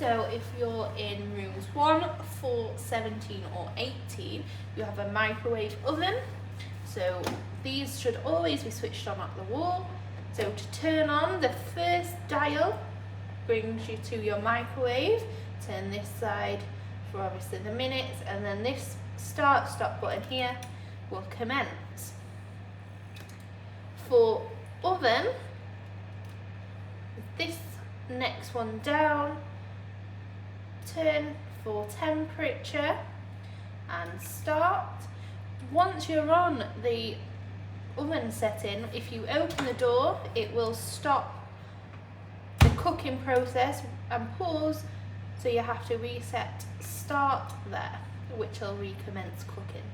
So if you're in rooms 1, 4, 17 or 18, you have a microwave oven. So these should always be switched on at the wall. So to turn on, the first dial brings you to your microwave. Turn this side for obviously the minutes, and then this start/stop button here will commence. For oven, this next one down, turn for temperature and start. Once you're on the oven setting, if you open the door, it will stop the cooking process and pause, so you have to reset start there, which will recommence cooking.